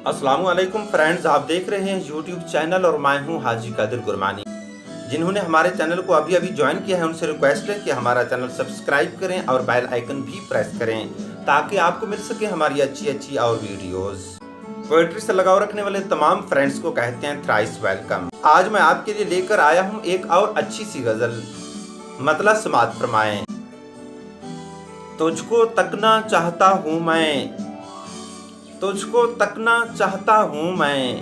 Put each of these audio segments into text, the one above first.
अस्सलाम वालेकुम फ्रेंड्स, आप देख रहे हैं यूट्यूब चैनल और मैं हूं हाजी कादिर गुरमानी। जिन्होंने हमारे चैनल को अभी अभी ज्वाइन किया है उनसे रिक्वेस्ट है कि हमारा चैनल सब्सक्राइब करें और बेल आइकन भी प्रेस करें ताकि आपको मिल सके हमारी अच्छी और वीडियोस। पोएट्री से लगाव रखने वाले तमाम फ्रेंड्स को कहते हैं थ्राइस वेलकम। आज मैं आपके लिए लेकर आया हूँ एक और अच्छी सी गजल, मतलब समात फरमाएं। तुझको तकना चाहता हूँ मैं, तुझको तकना चाहता हूँ मैं,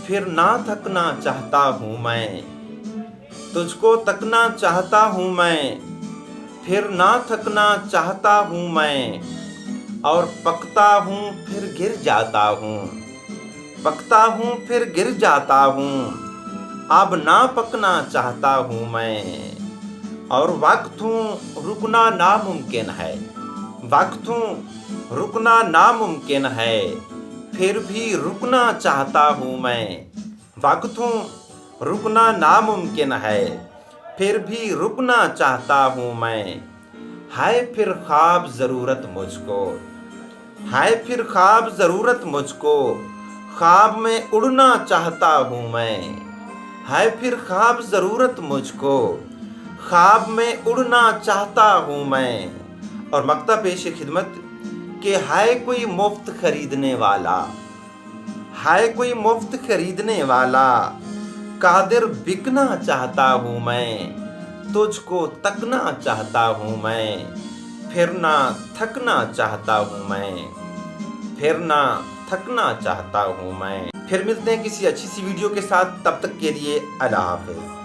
फिर ना थकना चाहता हूँ मैं। तुझको तकना चाहता हूँ मैं, फिर ना थकना चाहता हूँ मैं। और पकता हूँ फिर गिर जाता हूँ, पकता हूँ फिर गिर जाता हूँ। अब ना पकना चाहता हूँ मैं। और वक्त हूँ रुकना नामुमकिन है, वक्त हूँ रुकना नामुमकिन है, फिर भी रुकना चाहता हूँ मैं। वक्त हूँ रुकना नामुमकिन है, फिर भी रुकना चाहता हूँ मैं। है फिर ख्वाब ज़रूरत मुझको, है फिर ख्वाब ज़रूरत मुझको, ख्वाब में उड़ना चाहता हूँ मैं। है फिर ख्वाब ज़रूरत मुझको, ख्वाब में उड़ना चाहता हूँ मैं। और मक्ता पेश खिदमत कि है कोई मुफ्त खरीदने वाला, है कोई मुफ्त खरीदने वाला, कादिर बिकना चाहता हूँ मैं। तुझको तकना चाहता हूँ मैं, फिर ना थकना चाहता हूँ मैं, फिर ना थकना चाहता हूँ मैं। फिर मिलते हैं किसी अच्छी सी वीडियो के साथ, तब तक के लिए अल्लाह हाफिज़।